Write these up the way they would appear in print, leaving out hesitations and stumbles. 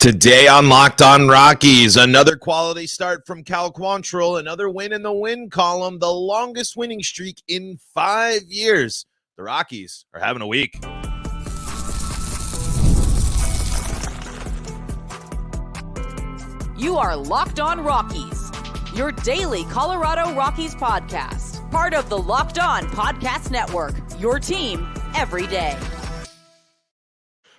Today on Locked On Rockies, another quality start from Cal Quantrill, another win in the win column, the longest winning streak in 5 years. The Rockies are having a week. You are Locked On Rockies, your daily Colorado Rockies podcast, part of the Locked On Podcast Network, your team every day.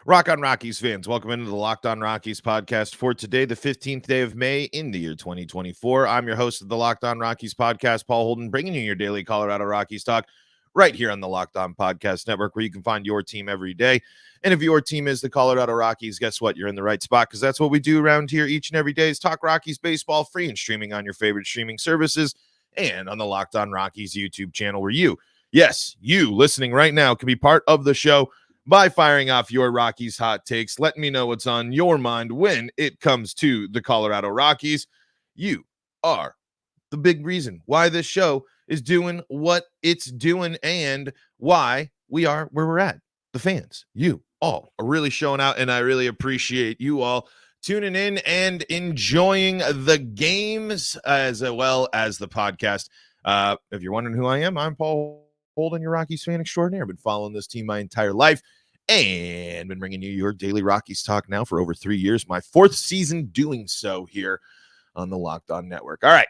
Rock on Rockies fans, welcome into the Locked On Rockies podcast for today, the 15th day of May in the year 2024. I'm your host of the Locked On Rockies podcast, Paul Holden, bringing you your daily Colorado Rockies talk right here on the Locked On Podcast Network, where you can find your team every day. And if your team is the Colorado Rockies, guess what? You're in the right spot, because that's what we do around here each and every day is talk Rockies baseball, free and streaming on your favorite streaming services and on the Locked On Rockies YouTube channel, where you, yes, you listening right now, can be part of the show by firing off your Rockies hot takes. Let me know what's on your mind when it comes to the Colorado Rockies. You are the big reason why this show is doing what it's doing and why we are where we're at. The fans, you all are really showing out, and I really appreciate you all tuning in and enjoying the games as well as the podcast. If you're wondering who I am, I'm Paul Holden, your Rockies fan extraordinaire. Been following this team my entire life and been bringing you your daily Rockies talk now for over 3 years. My 4th season doing so here on the Locked On Network. All right,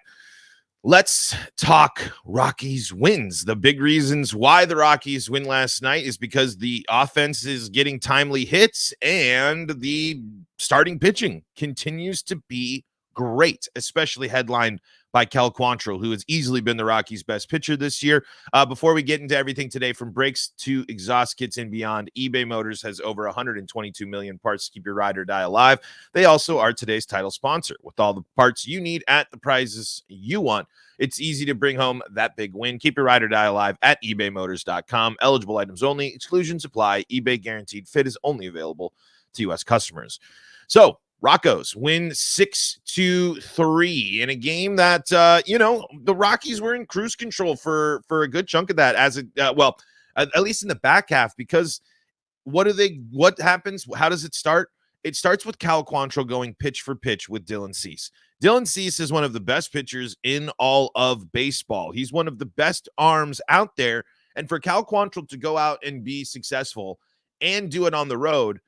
let's talk Rockies wins. The big reasons why the Rockies win last night is because the offense is getting timely hits and the starting pitching continues to be great, especially headlined by Cal Quantrill, who has easily been the Rockies' best pitcher this year. Before we get into everything today, from brakes to exhaust kits and beyond, eBay Motors has over 122 million parts to keep your ride or die alive. They also are today's title sponsor. With all the parts you need at the prices you want, it's easy to bring home that big win. Keep your ride or die alive at ebaymotors.com. Eligible items only. Exclusions apply. eBay guaranteed fit is only available to U.S. customers. So, Roccos win 6-3 in a game that, the Rockies were in cruise control for a good chunk of that, as at least in the back half, because what happens? How does it start? It starts with Cal Quantrill going pitch for pitch with Dylan Cease. Dylan Cease is one of the best pitchers in all of baseball. He's one of the best arms out there. And for Cal Quantrill to go out and be successful and do it on the road,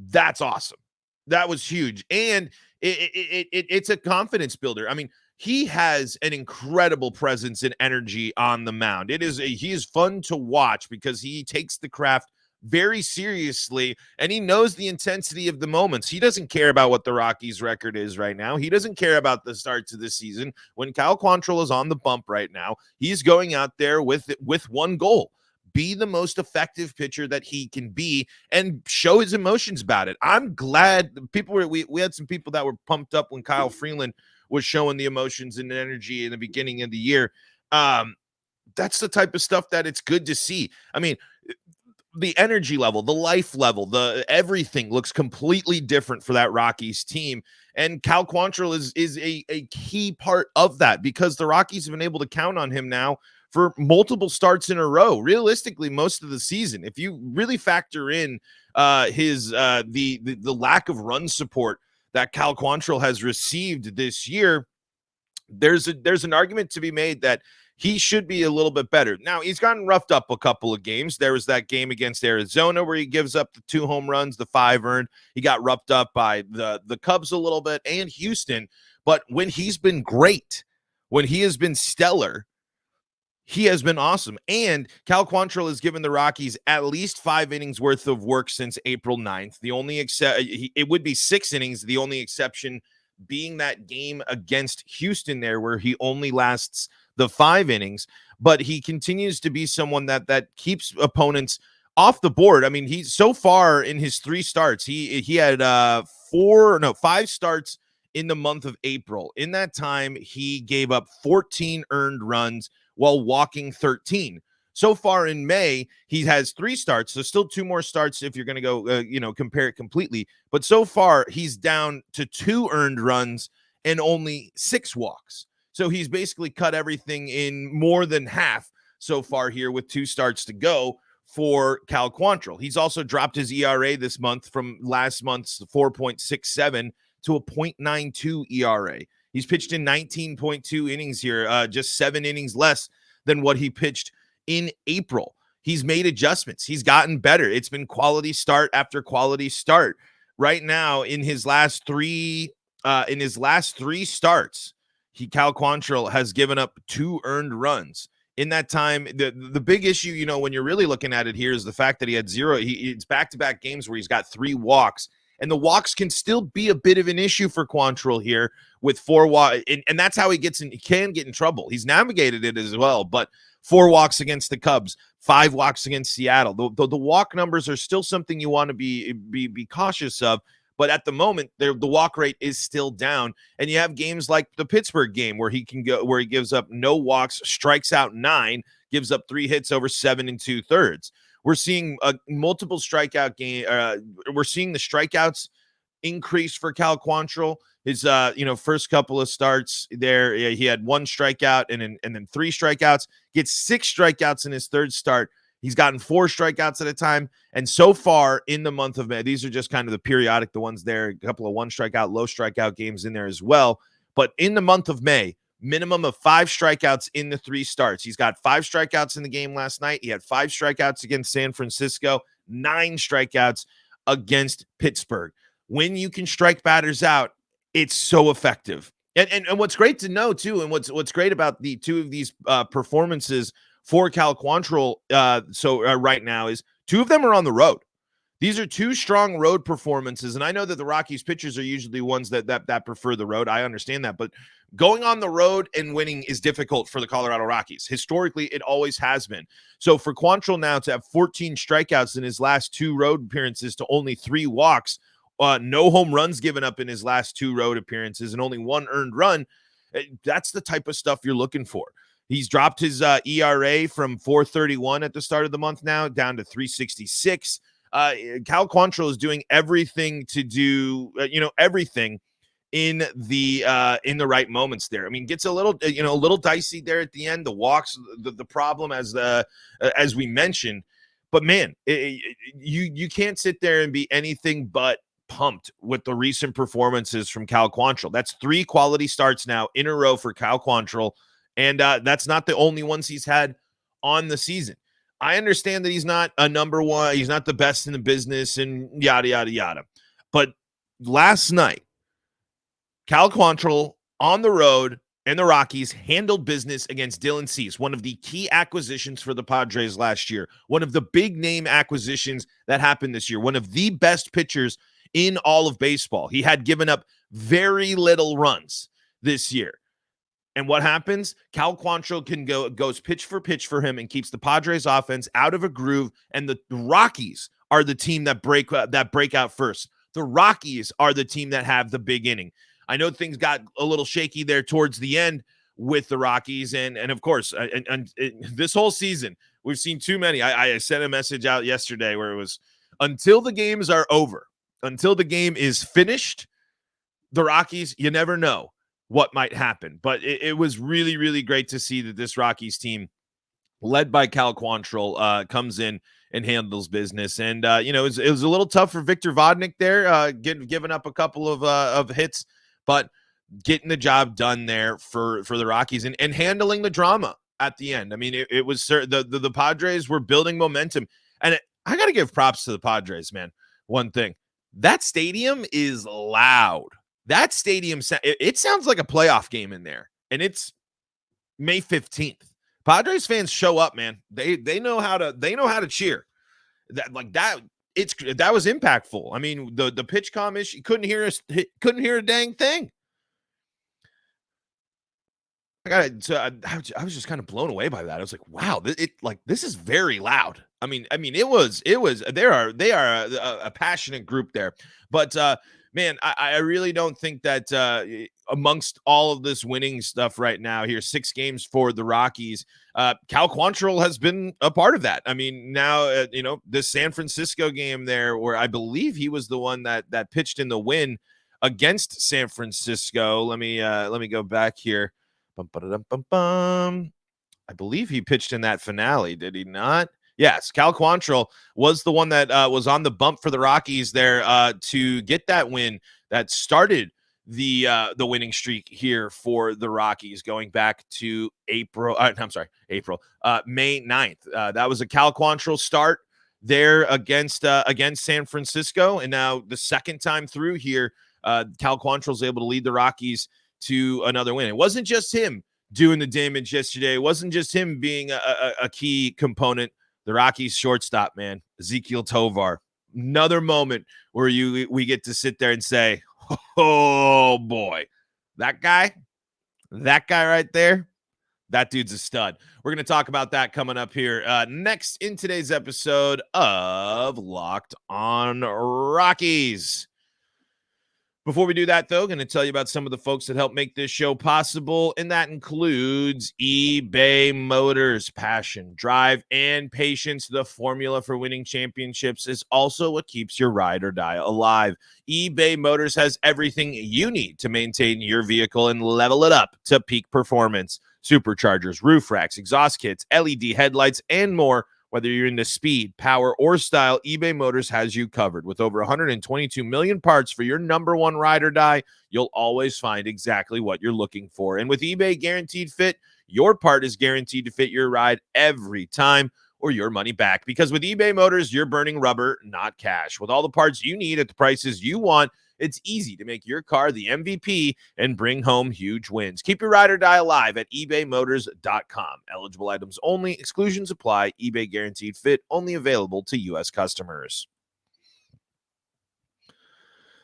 that's awesome. That was huge. And it's a confidence builder. I mean, he has an incredible presence and energy on the mound. He is fun to watch because he takes the craft very seriously, and he knows the intensity of the moments. He doesn't care about what the Rockies record is right now. He doesn't care about the starts of the season. When Cal Quantrill is on the bump right now, he's going out there with one goal: be the most effective pitcher that he can be and show his emotions about it. I'm glad we had some people that were pumped up when Kyle Freeland was showing the emotions and energy in the beginning of the year. That's the type of stuff that it's good to see. I mean, the energy level, the life level, everything looks completely different for that Rockies team. And Cal Quantrill is a key part of that, because the Rockies have been able to count on him now for multiple starts in a row, realistically most of the season. If you really factor in the lack of run support that Cal Quantrill has received this year, there's an argument to be made that he should be a little bit better. Now, he's gotten roughed up a couple of games. There was that game against Arizona where he gives up the 2 home runs, the 5 earned. He got roughed up by the Cubs a little bit and Houston. But when he's been great, when he has been stellar, he has been awesome. And Cal Quantrill has given the Rockies at least 5 innings worth of work since April 9th. It would be 6 innings. The only exception being that game against Houston there, where he only lasts the 5 innings, but he continues to be someone that keeps opponents off the board. I mean, he's so far in his 3 starts, he had 5 starts in the month of April. In that time, he gave up 14 earned runs while walking 13. So far in May, he has 3 starts, so still 2 more starts if you're going to go, compare it completely. But so far, he's down to 2 earned runs and only 6 walks. So he's basically cut everything in more than half so far here with 2 starts to go for Cal Quantrill. He's also dropped his ERA this month from last month's 4.67 to a 0.92 ERA. He's pitched in 19.2 innings here, just 7 innings less than what he pitched in April. He's made adjustments. He's gotten better. It's been quality start after quality start. Right now, in his last three starts, Cal Quantrill has given up 2 earned runs. In that time, the big issue, when you're really looking at it here, is the fact that he had 0. It's back-to-back games where he's got 3 walks, and the walks can still be a bit of an issue for Quantrill here with 4 walks, and that's how he can get in trouble. He's navigated it as well, but 4 walks against the Cubs, 5 walks against Seattle. The walk numbers are still something you want to be cautious of. But at the moment, the walk rate is still down. And you have games like the Pittsburgh game where he gives up no walks, strikes out 9, gives up 3 hits over 7 2/3. We're seeing multiple strikeout game. We're seeing the strikeouts increase for Cal Quantrill. His first couple of starts there, he had 1 strikeout and then 3 strikeouts. Gets 6 strikeouts in his third start. He's gotten 4 strikeouts at a time. And so far in the month of May, these are just kind of the periodic, the ones there, a couple of 1 strikeout, low strikeout games in there as well. But in the month of May, minimum of 5 strikeouts in the 3 starts. He's got 5 strikeouts in the game last night. He had 5 strikeouts against San Francisco, 9 strikeouts against Pittsburgh. When you can strike batters out, it's so effective. And what's great to know too, and what's great about the 2 of these performances for Cal Quantrill right now is 2 of them are on the road. These are 2 strong road performances, and I know that the Rockies pitchers are usually ones that prefer the road. I understand that, but going on the road and winning is difficult for the Colorado Rockies. Historically, it always has been. So for Quantrill now to have 14 strikeouts in his last 2 road appearances to only 3 walks, no home runs given up in his last 2 road appearances, and only 1 earned run, that's the type of stuff you're looking for. He's dropped his ERA from 4.31 at the start of the month now down to 3.66. Cal Quantrill is doing everything to do, everything in the right moments there. I mean, gets a little dicey there at the end. The walks, the problem as we mentioned, but man, you can't sit there and be anything but pumped with the recent performances from Cal Quantrill. That's 3 quality starts now in a row for Cal Quantrill. And that's not the only ones he's had on the season. I understand that he's not a number 1. He's not the best in the business and yada, yada, yada. But last night, Cal Quantrill on the road and the Rockies handled business against Dylan Cease, one of the key acquisitions for the Padres last year, one of the big name acquisitions that happened this year, one of the best pitchers in all of baseball. He had given up very little runs this year. And what happens? Cal Quantrill goes pitch for him and keeps the Padres offense out of a groove. And the Rockies are the team that break out first. The Rockies are the team that have the big inning. I know things got a little shaky there towards the end with the Rockies. And of course, this whole season, we've seen too many. I sent a message out yesterday where it was, until the games are over, until the game is finished, the Rockies, you never know what might happen. But it was really, really great to see that this Rockies team, led by Cal Quantrill, comes in and handles business. And, it was a little tough for Victor Vodnik there, giving up a couple of hits, but getting the job done there for the Rockies and handling the drama at the end. I mean, it was the Padres were building momentum. And I got to give props to the Padres, man. One thing, that stadium is loud. That stadium, it sounds like a playoff game in there, and it's May 15th. Padres fans show up, man. They know how to cheer. That was impactful. I mean, the pitch comm issue, couldn't hear a dang thing. I was just kind of blown away by that. I was like, wow, this is very loud. I mean, they are a passionate group there, but man, I really don't think that amongst all of this winning stuff right now here, 6 games for the Rockies, Cal Quantrill has been a part of that. I mean, now, this San Francisco game there, where I believe he was the one that pitched in the win against San Francisco. Let me go back here. I believe he pitched in that finale. Did he not? Yes, Cal Quantrill was the one that was on the bump for the Rockies there to get that win that started the winning streak here for the Rockies going back to May 9th. That was a Cal Quantrill start there against San Francisco, and now the second time through here, Cal Quantrill's able to lead the Rockies to another win. It wasn't just him doing the damage yesterday. It wasn't just him being a key component. The Rockies shortstop, man, Ezequiel Tovar. Another moment where we get to sit there and say, oh boy, that guy right there, that dude's a stud. We're going to talk about that coming up here next in today's episode of Locked on Rockies. Before we do that, though, going to tell you about some of the folks that help make this show possible, and that includes eBay Motors. Passion, drive, and patience. The formula for winning championships is also what keeps your ride or die alive. eBay Motors has everything you need to maintain your vehicle and level it up to peak performance. Superchargers, roof racks, exhaust kits, LED headlights, and more. Whether you're into speed, power, or style, eBay Motors has you covered. With over 122 million parts for your number one ride or die, you'll always find exactly what you're looking for. And with eBay Guaranteed Fit, your part is guaranteed to fit your ride every time or your money back. Because with eBay Motors, you're burning rubber, not cash. With all the parts you need at the prices you want, it's easy to make your car the MVP and bring home huge wins. Keep your ride or die alive at ebaymotors.com. Eligible items only. Exclusions apply. eBay Guaranteed Fit only available to U.S. customers.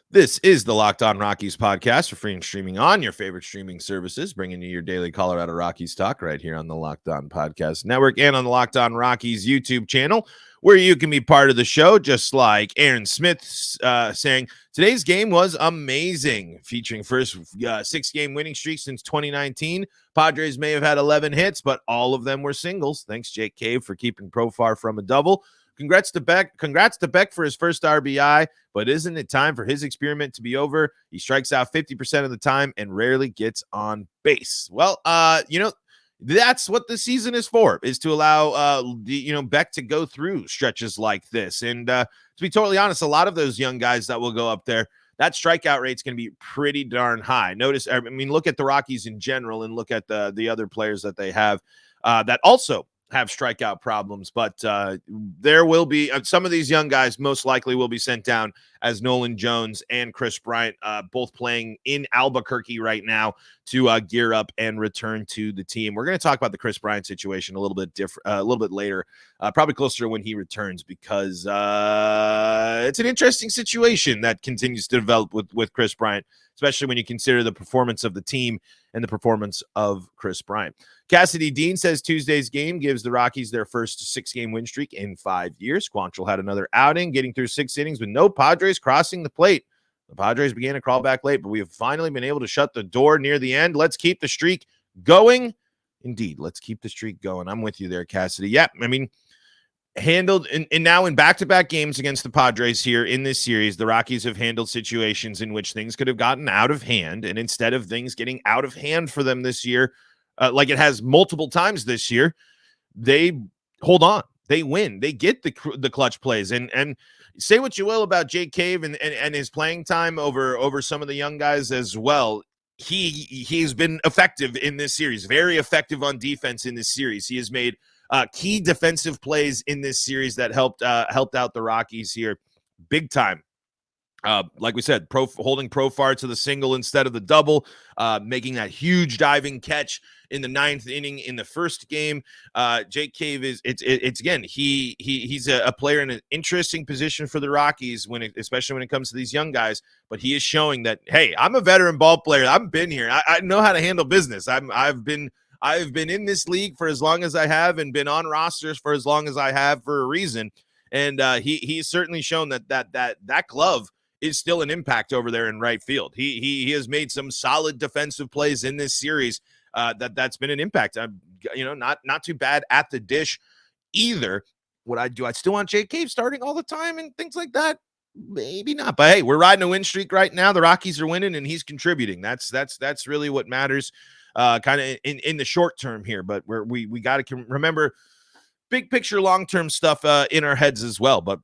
This is the Locked on Rockies podcast for free and streaming on your favorite streaming services, bringing you your daily Colorado Rockies talk right here on the Locked on Podcast Network and on the Locked on Rockies YouTube channel, where you can be part of the show, just like Aaron Smith saying, today's game was amazing, featuring first 6-game winning streak since 2019. Padres may have had 11 hits, but all of them were singles. Thanks, Jake Cave, for keeping Profar from a double. Congrats to Beck for his first RBI, but isn't it time for his experiment to be over? He strikes out 50% of the time and rarely gets on base. Well, that's what the season is for, is to allow Beck to go through stretches like this. And to be totally honest, a lot of those young guys that will go up there, that strikeout rate's going to be pretty darn high. Look at the Rockies in general and look at the other players that they have that also have strikeout problems, but there will be some of these young guys most likely will be sent down, as Nolan Jones and Chris Bryant both playing in Albuquerque right now to gear up and return to the team. We're going to talk about the Chris Bryant situation a little bit later, probably closer to when he returns, because it's an interesting situation that continues to develop with Chris Bryant, especially when you consider the performance of the team and the performance of Chris Bryant. Cassidy Dean says Tuesday's game gives the Rockies their first 6-game win streak in 5 years. Quantrill had another outing, getting through 6 innings with no Padres crossing the plate. The Padres began to crawl back late, but we have finally been able to shut the door near the end. Let's keep the streak going. Indeed, let's keep the streak going. I'm with you there, Cassidy. Yeah, handled and now in back-to-back games against the Padres here in this series, the Rockies have handled situations in which things could have gotten out of hand, and instead of things getting out of hand for them this year, like it has multiple times this year, they hold on, they win, they get the clutch plays. And say what you will about Jake Cave and his playing time over some of the young guys as well. He's been effective in this series, very effective on defense in this series. He has made key defensive plays in this series that helped out the Rockies here big time. Like we said, holding Profar to the single instead of the double, making that huge diving catch in the 9th inning in the first game. Jake Cave it's again, he's a player in an interesting position for the Rockies especially when it comes to these young guys, but he is showing that, hey, I'm a veteran ball player. I've been here. I know how to handle business. I've been in this league for as long as I have and been on rosters for as long as I have for a reason. And he's certainly shown that glove is still an impact over there in right field. He has made some solid defensive plays in this series that's been an impact. Not too bad at the dish either. What I do, I still want Jake Cave starting all the time and things like that. Maybe not, but hey, we're riding a win streak right now. The Rockies are winning and he's contributing. That's really what matters kind of in the short term here. But we got to remember, big picture, long-term stuff in our heads as well. But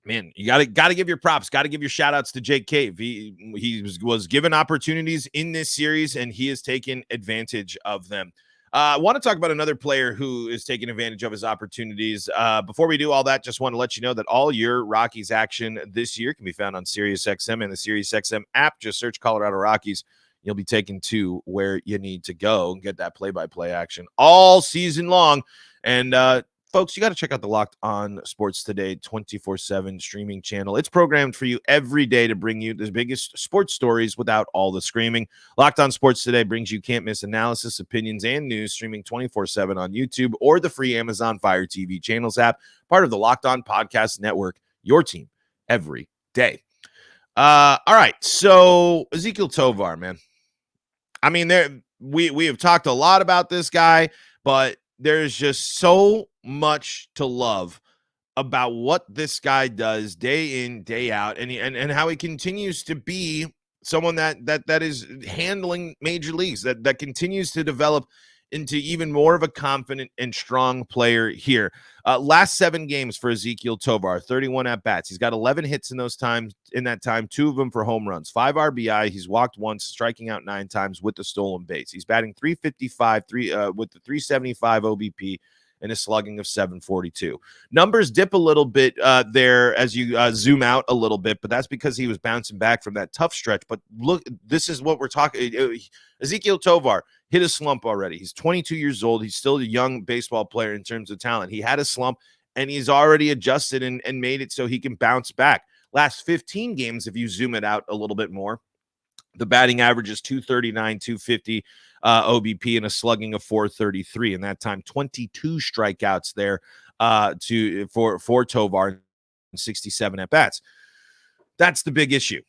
man, you gotta give your props, gotta give your shout outs to Jake Cave. He was given opportunities in this series, and he has taken advantage of them. I want to talk about another player who is taking advantage of his opportunities. Before we do all that, just want to let you know that all your Rockies action this year can be found on SiriusXM and the SiriusXM app. Just search Colorado Rockies. You'll be taken to where you need to go and get that play-by-play action all season long. And folks, you got to check out the Locked On Sports Today 24/7 streaming channel. It's programmed for you every day to bring you the biggest sports stories without all the screaming. Locked On Sports Today brings you can't-miss analysis, opinions, and news streaming 24/7 on YouTube or the free Amazon Fire TV channels app, part of the Locked On Podcast Network, your team every day. All right, so Ezequiel Tovar, man. I mean, we have talked a lot about this guy, but there's just so much to love about what this guy does day in, day out, and how he continues to be someone that is handling major leagues, that continues to develop into even more of a confident and strong player here. Last 7 games for Ezequiel Tovar, 31 at-bats. He's got 11 hits in that time, 2 of them for home runs, 5 RBI. He's walked once, striking out 9 times with the stolen base. He's batting .355 with the .375 OBP and a slugging of .742. Numbers dip a little bit there as you zoom out a little bit, but that's because he was bouncing back from that tough stretch. But look, this is what we're talking. Ezequiel Tovar hit a slump already. He's 22 years old. He's still a young baseball player in terms of talent. He had a slump, and he's already adjusted and made it so he can bounce back. Last 15 games, if you zoom it out a little bit more, the batting average is .239, .250 OBP, and a slugging of .433. And that time, 22 strikeouts there for Tovar and 67 at-bats. That's the big issue.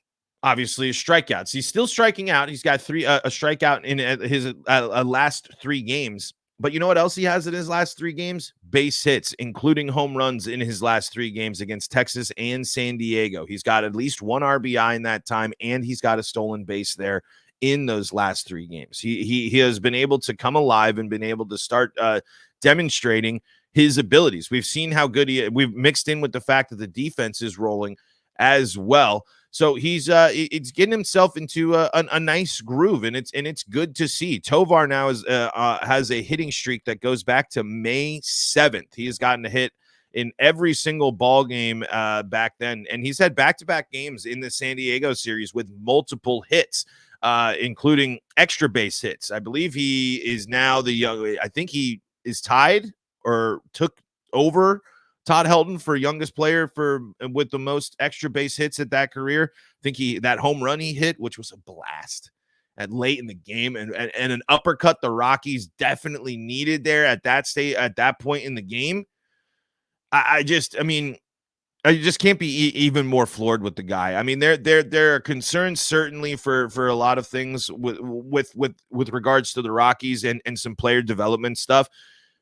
Obviously, strikeouts. He's still striking out. He's got a strikeout in his last 3 games. But you know what else he has in his last 3 games? Base hits, including home runs in his last 3 games against Texas and San Diego. He's got at least 1 RBI in that time, and he's got a stolen base there in those last 3 games. He has been able to come alive and been able to start demonstrating his abilities. We've seen how good we've mixed in with the fact that the defense is rolling as well. So he's getting himself into a nice groove, and it's good to see. Tovar now has a hitting streak that goes back to May 7th. He has gotten a hit in every single ball game back then, and he's had back-to-back games in the San Diego series with multiple hits, including extra base hits. I believe he is now I think he is tied or took over Todd Helton for youngest player with the most extra base hits at that career. I think that home run he hit, which was a blast at late in the game, and an uppercut the Rockies definitely needed there at that point in the game. I just can't be even more floored with the guy. I mean, there are concerns certainly for a lot of things with regards to the Rockies and some player development stuff,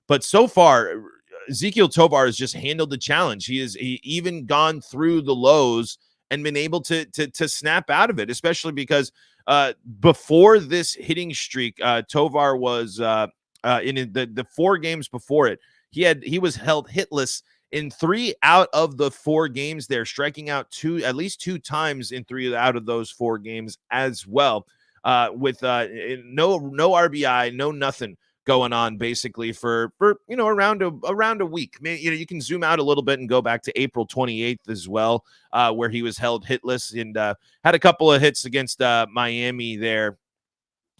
but so far Ezequiel Tovar has just handled the challenge. He even gone through the lows and been able to snap out of it, especially because before this hitting streak, Tovar was in the 4 games before it. He was held hitless in 3 out of the 4 games there, striking out at least 2 times in 3 out of those 4 games as well, with no RBI, no nothing going on basically for around a week. You can zoom out a little bit and go back to April 28th as well, where he was held hitless and had a couple of hits against Miami there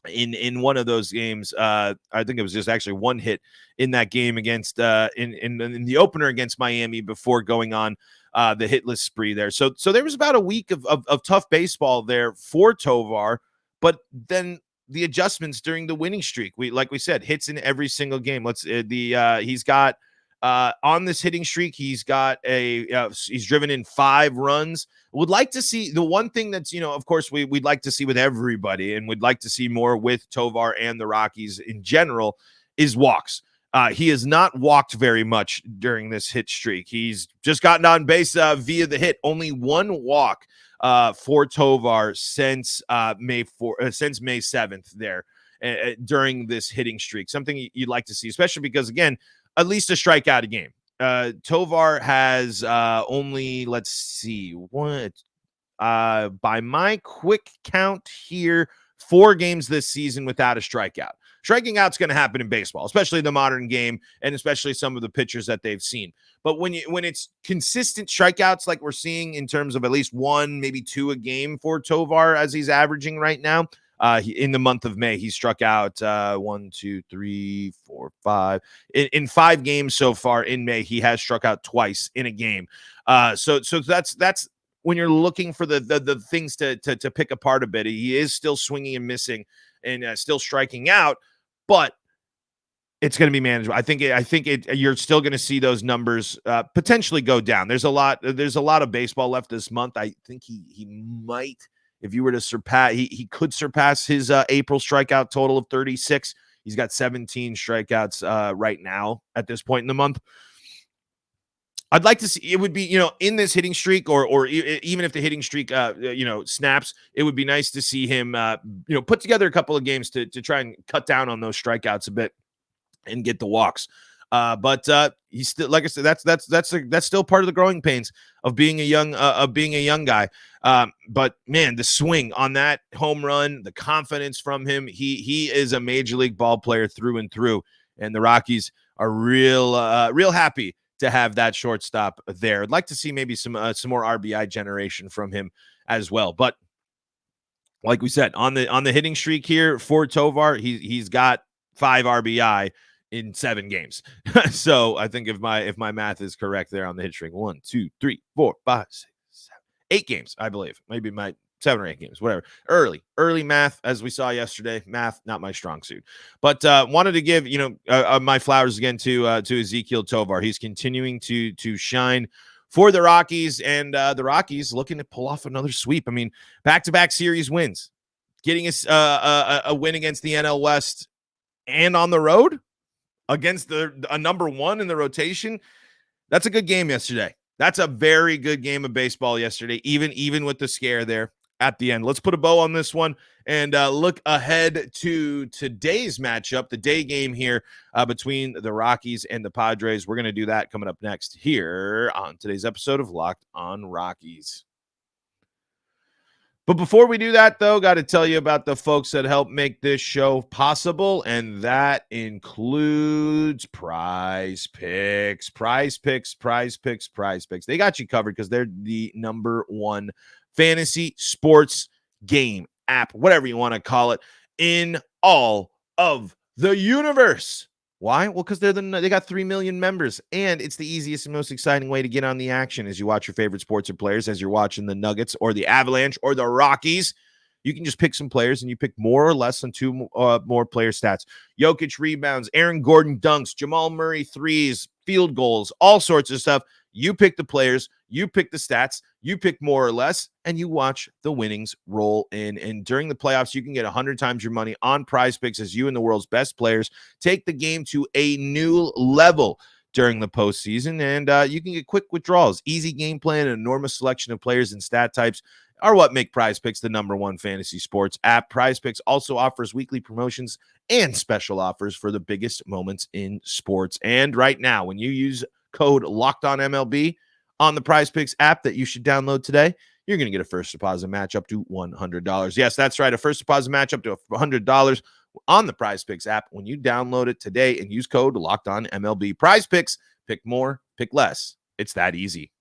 in one of those games. I think it was just actually 1 hit in that game against in the opener against Miami before going on the hitless spree there. So there was about a week of tough baseball there for Tovar, but then the adjustments during the winning streak. Like we said, hits in every single game. He's got on this hitting streak, he's got he's driven in 5 runs. Would like to see the one thing that's, of course we'd like to see with everybody, and would like to see more with Tovar and the Rockies in general, is walks. He has not walked very much during this hit streak. He's just gotten on base via the hit. Only 1 walk for Tovar since May 7th there during this hitting streak. Something you'd like to see, especially because, again, at least a strikeout a game. Tovar has only, let's see, what by my quick count here, 4 games this season without a strikeout. Striking out's going to happen in baseball, especially the modern game, and especially some of the pitchers that they've seen. But when it's consistent strikeouts like we're seeing in terms of at least 1, maybe 2 a game for Tovar as he's averaging right now, in the month of May, he struck out 1, 2, 3, 4, 5. In 5 games so far in May, he has struck out twice in a game. So that's when you're looking for the things to pick apart a bit. He is still swinging and missing and still striking out, but it's going to be manageable. I think you're still going to see those numbers potentially go down. There's a lot of baseball left this month. I think he might, if you were to surpass, he could surpass his April strikeout total of 36. He's got 17 strikeouts right now at this point in the month. I'd like to see, it would be, in this hitting streak or even if the hitting streak, snaps, it would be nice to see him, put together a couple of games to try and cut down on those strikeouts a bit and get the walks. But he's still, like I said, that's still part of the growing pains of being a young guy. But man, the swing on that home run, the confidence from him, he is a major league ball player through and through. And the Rockies are real happy to have that shortstop there. I'd like to see maybe some more RBI generation from him as well. But like we said, on the hitting streak here for Tovar, he's got 5 RBI in 7 games. So I think if my math is correct there on the hit streak, 1, 2, 3, 4, 5, 6, 7, 8 games, I believe. Maybe my 7 or 8 games, whatever. Early math, as we saw yesterday. Math, not my strong suit. But wanted to give my flowers again to Ezequiel Tovar. He's continuing to shine for the Rockies, and the Rockies looking to pull off another sweep. I mean, back-to-back series wins, getting a win against the NL West, and on the road against a number 1 in the rotation. That's a good game yesterday. That's a very good game of baseball yesterday, even with the scare there at the end. Let's put a bow on this one and look ahead to today's matchup, the day game here between the Rockies and the Padres. We're going to do that coming up next here on today's episode of Locked on Rockies. But before we do that, though, got to tell you about the folks that help make this show possible, and that includes PrizePicks. PrizePicks. They got you covered because they're the number 1 fantasy sports game app, whatever you want to call it, in all of the universe. Why? Well, because they got 3 million members, and it's the easiest and most exciting way to get on the action as you watch your favorite sports or players. As you're watching the Nuggets or the Avalanche or the Rockies, you can just pick some players, and you pick more or less than 2 more player stats. Jokic rebounds, Aaron Gordon dunks, Jamal Murray threes, field goals, all sorts of stuff. You pick the players, you pick the stats, you pick more or less, and you watch the winnings roll in. And during the playoffs, you can get 100 times your money on PrizePicks as you and the world's best players take the game to a new level during the postseason. And you can get quick withdrawals, easy game plan, an enormous selection of players and stat types are what make PrizePicks the number 1 fantasy sports app. PrizePicks also offers weekly promotions and special offers for the biggest moments in sports. And right now, when you use code LOCKEDONMLB on the PrizePicks app that you should download today, you're going to get a first deposit match up to $100. Yes, that's right. A first deposit match up to $100 on the PrizePicks app when you download it today and use code LOCKEDONMLB. PrizePicks, pick more, pick less. It's that easy.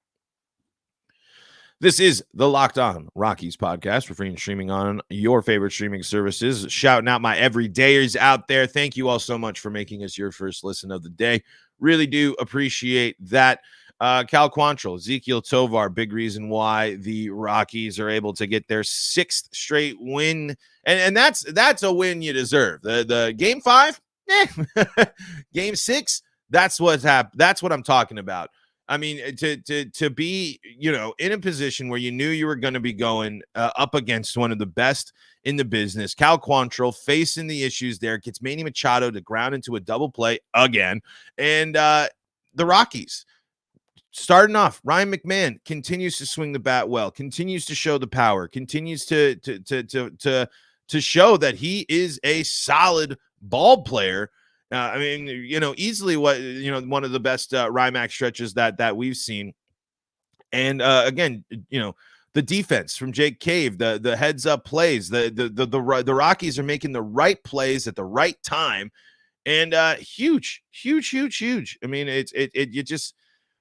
This is the Locked On Rockies podcast. We're free and streaming on your favorite streaming services. Shouting out my everydayers out there. Thank you all so much for making us your first listen of the day. Really do appreciate that. Cal Quantrill, Ezequiel Tovar, big reason why the Rockies are able to get their 6th straight win. And that's a win you deserve. The game 5, game 6, that's what's happened. That's what I'm talking about. I mean, to be, in a position where you knew you were going to be going up against one of the best in the business, Cal Quantrill facing the issues there, gets Manny Machado to ground into a double play again. And the Rockies starting off, Ryan McMahon continues to swing the bat well, continues to show the power, continues to show that he is a solid ball player. I mean, easily one of the best RIMAC stretches that we've seen. And again, the defense from Jake Cave, the heads up plays, the Rockies are making the right plays at the right time, and huge. I mean, it's just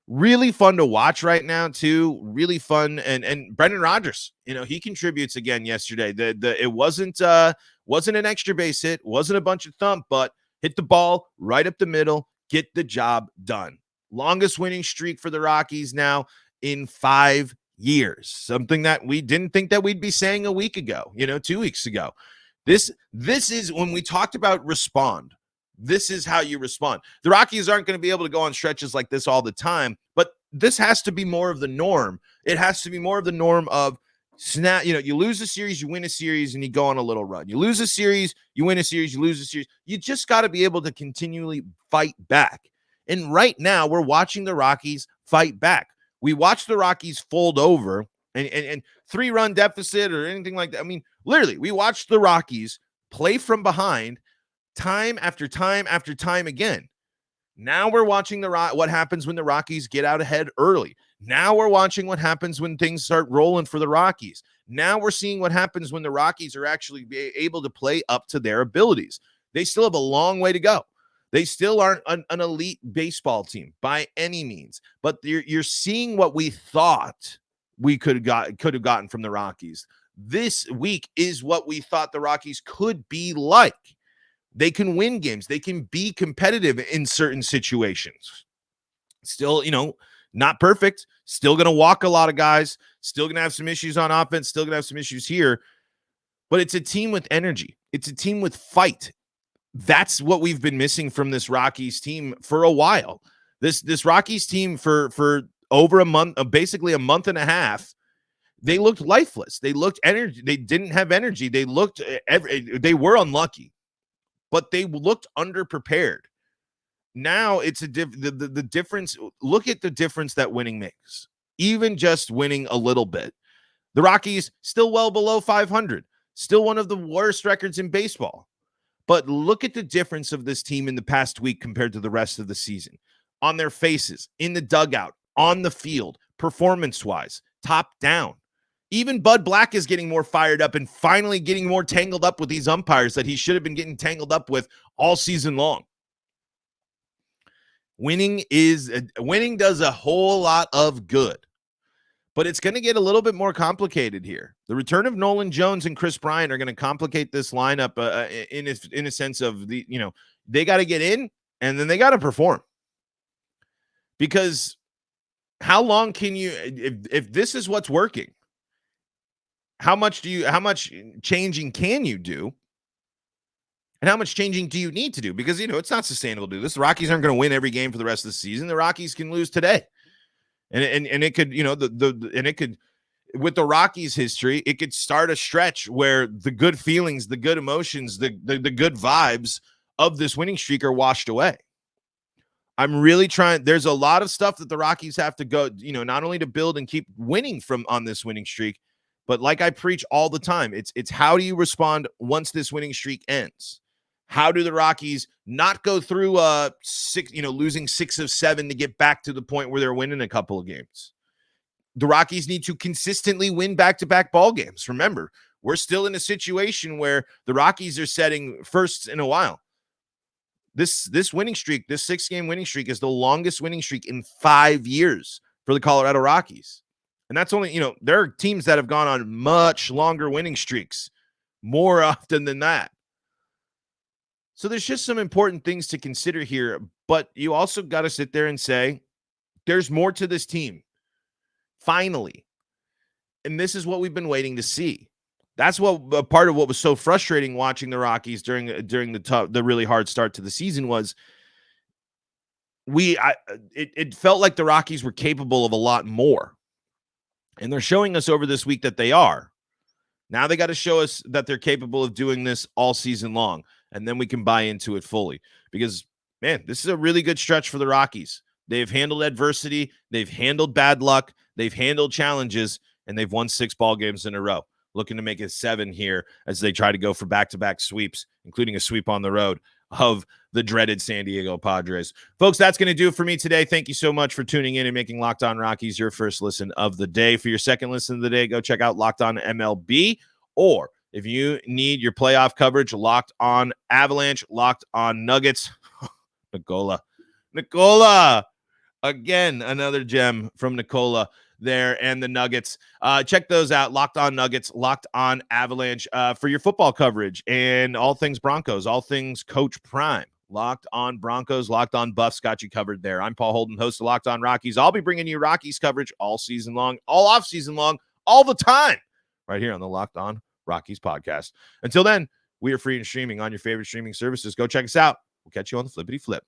really fun to watch right now too. Really fun, and Brendan Rodgers, he contributes again yesterday. It wasn't an extra base hit, wasn't a bunch of thump, but hit the ball right up the middle, get the job done. Longest winning streak for the Rockies now in 5 years, something that we didn't think that we'd be saying a week ago, 2 weeks ago. This is when we talked about respond. This is how you respond. The Rockies aren't going to be able to go on stretches like this all the time, but this has to be more of the norm. It has to be more of the norm of snap. You lose a series, you win a series, and you go on a little run. You lose a series, you win a series, you lose a series. You just got to be able to continually fight back. And right now, we're watching the Rockies fight back. We watch the Rockies fold over and 3-run deficit or anything like that. I mean, literally, we watched the Rockies play from behind time after time after time again. Now we're watching what happens when the Rockies get out ahead early. Now we're watching what happens when things start rolling for the Rockies. Now we're seeing what happens when the Rockies are actually able to play up to their abilities. They still have a long way to go. They still aren't an elite baseball team by any means, but you're seeing what we thought we could have gotten from the Rockies. This week is what we thought the Rockies could be like. They can win games. They can be competitive in certain situations. Still, not perfect. Still going to walk a lot of guys. Still going to have some issues on offense. Still going to have some issues here. But it's a team with energy. It's a team with fight. That's what we've been missing from this Rockies team for a while. This Rockies team for over a month, basically a month and a half, they looked lifeless. They looked energy. They didn't have energy. They they were unlucky, but they looked underprepared. Now it's the difference. Look at the difference that winning makes. Even just winning a little bit. The Rockies still well below 500. Still one of the worst records in baseball. But look at the difference of this team in the past week compared to the rest of the season. On their faces, in the dugout, on the field, performance-wise, top down. Even Bud Black is getting more fired up and finally getting more tangled up with these umpires that he should have been getting tangled up with all season long. Winning does a whole lot of good. But it's going to get a little bit more complicated here. The return of Nolan Jones and Chris Bryant are going to complicate this lineup in a sense of they got to get in and then they got to perform. Because how long can you, if this is what's working, how much changing can you do? And how much changing do you need to do? Because, it's not sustainable to do this. The Rockies aren't going to win every game for the rest of the season. The Rockies can lose today. And it could, it could, with the Rockies history, it could start a stretch where the good feelings, the good emotions, the good vibes of this winning streak are washed away. I'm really trying. There's a lot of stuff that the Rockies have to go, not only to build and keep winning on this winning streak, but like I preach all the time, it's how do you respond once this winning streak ends? How do the Rockies not go through losing 6 of 7 to get back to the point where they're winning a couple of games? The Rockies need to consistently win back-to-back ball games. Remember, we're still in a situation where the Rockies are setting firsts in a while. This winning streak, this 6-game winning streak is the longest winning streak in 5 years for the Colorado Rockies. And that's only, there are teams that have gone on much longer winning streaks more often than that. So there's just some important things to consider here, but you also got to sit there and say, there's more to this team. Finally. And this is what we've been waiting to see. That's what part of what was so frustrating watching the Rockies during the really hard start to the season was it felt like the Rockies were capable of a lot more. And they're showing us over this week that they are. Now they got to show us that they're capable of doing this all season long. And then we can buy into it fully because, man, this is a really good stretch for the Rockies. They've handled adversity. They've handled bad luck. They've handled challenges, and they've won 6 ball games in a row, looking to make it 7 here as they try to go for back-to-back sweeps, including a sweep on the road of the dreaded San Diego Padres. Folks, that's going to do it for me today. Thank you so much for tuning in and making Locked On Rockies your first listen of the day. For your second listen of the day, go check out Locked On MLB, or if you need your playoff coverage, Locked On Avalanche, Locked On Nuggets. Nicola, again, another gem from Nicola there, and the Nuggets. Check those out. Locked On Nuggets, Locked On Avalanche, for your football coverage and all things Broncos, all things Coach Prime. Locked On Broncos, Locked On Buffs got you covered there. I'm Paul Holden, host of Locked On Rockies. I'll be bringing you Rockies coverage all season long, all off season long, all the time, right here on the Locked On Rockies podcast. Until then, we are free and streaming on your favorite streaming services. Go check us out. We'll catch you on the flippity flip.